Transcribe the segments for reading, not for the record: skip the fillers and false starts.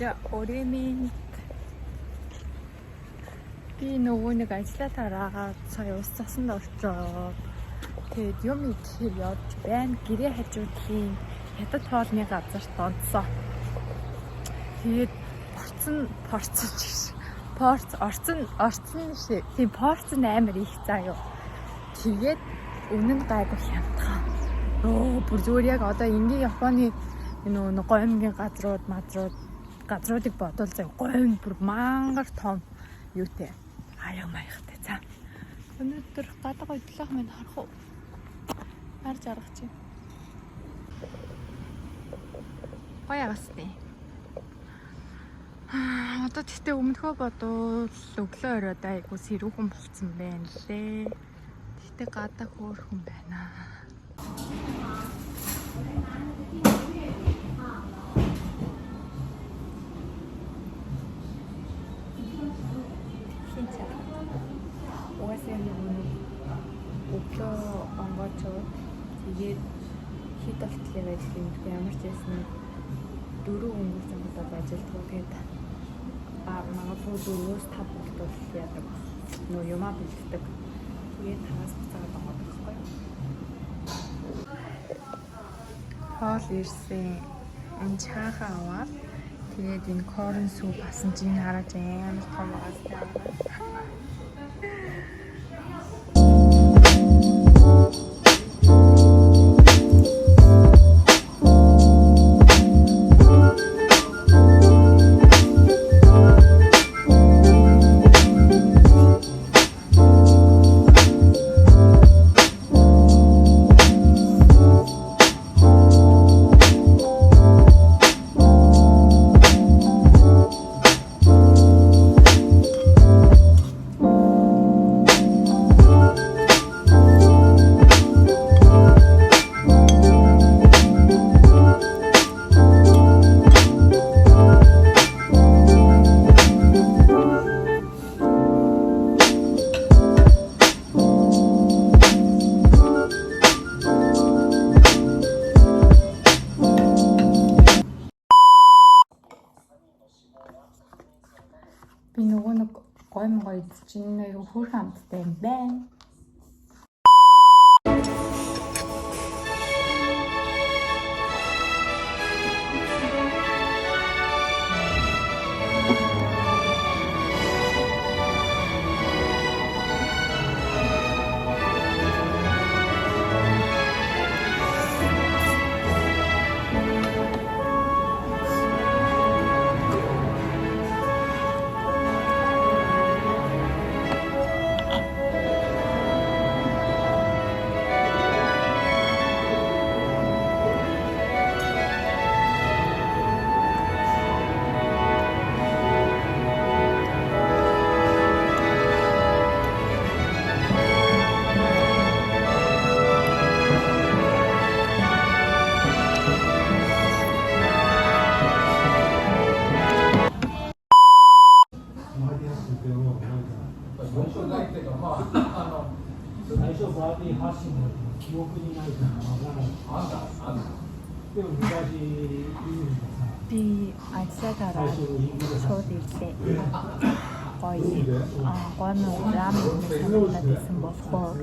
За оройн би нөгөө нэг ажлаа тараагаад сая ус цасан орчоод тэгээд юм идэхээр явж байна. Гэрээ хажуудлын хятад хоолны газарт онцсон. Тэгээд порц амар их заа юу. Тэгээд үнэн гайгүй хямдхан. Бүр зүгээр яг одоо ингийн Японы нөгөө гомгийн газруудыг бодвол заа гом бүр мангар том юутэй аяга маягтай цаа. Өнөөдөр гадаа идлах минь харах уу? Харж арах чи. Баягасны. Одоо тэгтээ өмнөхөө бодвол өглөө оройд айгу сэрүүхэн болцсон байна лээ. Тэгтээ гадаа хөөрхөн байна. Өглөө онгоцоо тэгээд хит болтлын ажил юм ямар ч байсан 4 өнгөрсөн замдад ажилладаг тэгээд магадгүй 4-5 болтол яадаг нөө юмаа бэлддэг тэгээд таас буцаад байгаа байхгүй юу. Хоол ирсэн энэ чааха аваад тэгээд энэ корн суп басан чинь хараад амар том байгаастай аваад би нөгөө нэг гой чинь аюу хөөрхөн амттай юм байна. Би ажлаа тараад шууд ирлээ. Гомн рамен санагдаад байсан болохоор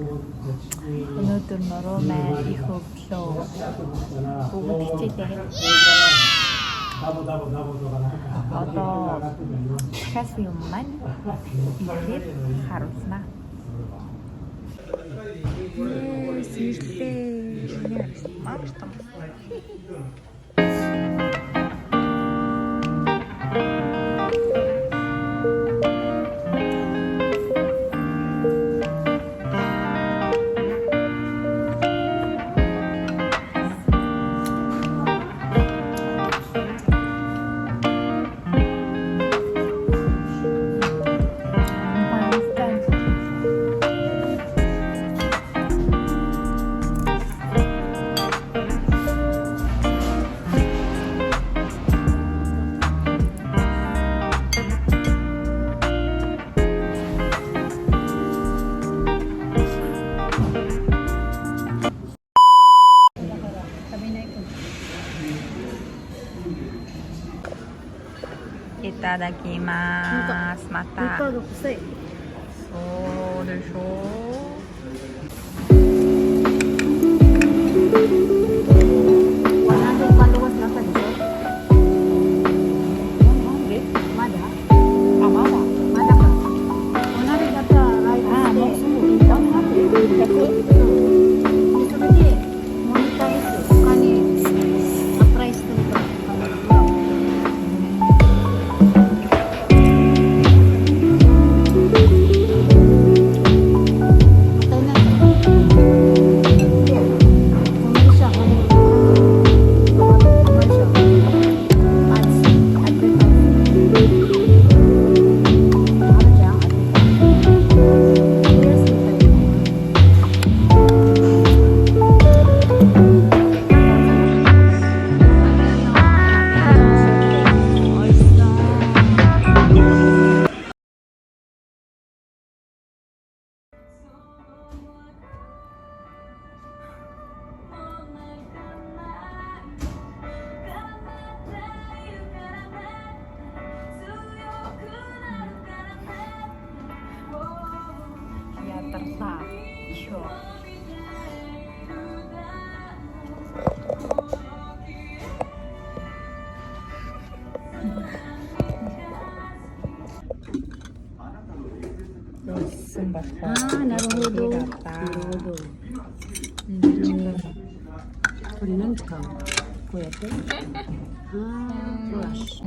өнөөдөр нуруу маань их өглөө бүгд хичээдэг. Одоо дахиад юм маань ихээр харуулна. Сирлээ. Маш том. ただきます。また。が臭い。そうでしょなるほど。これ何使うの？こうやって。ブラシ。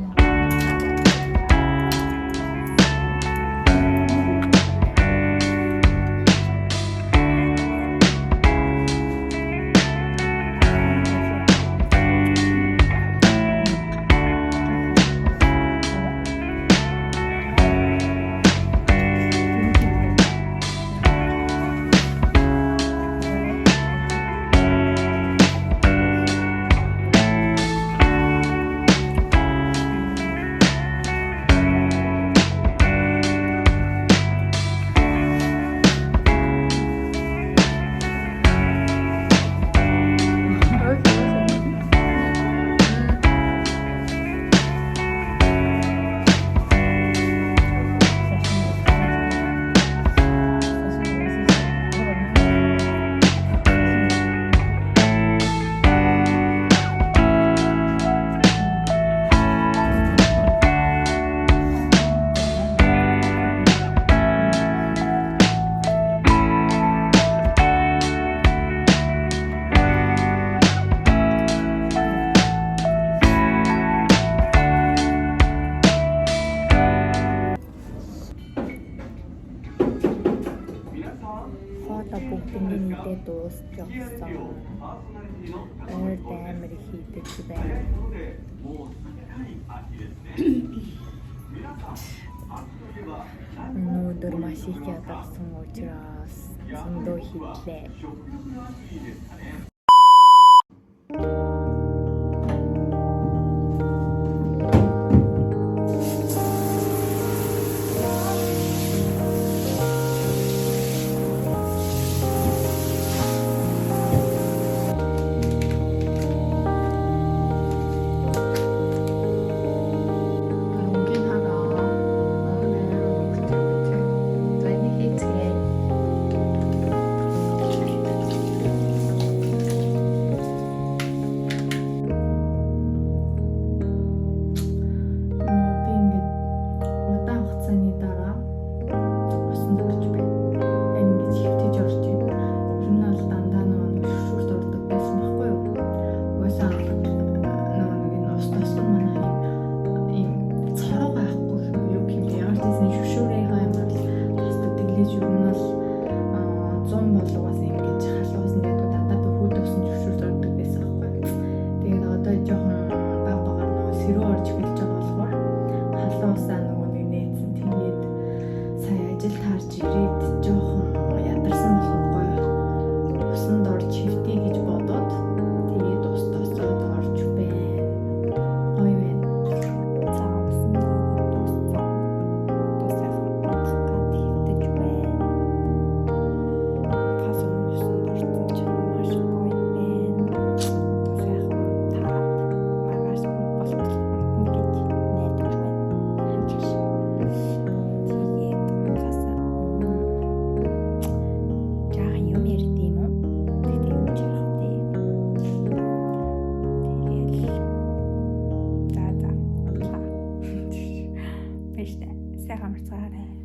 Pagpupingin dito sa Earth Merhite Өнөөдөр маш их ядарсан учраас зөндөө хийлээ. сайхан марцгаарай.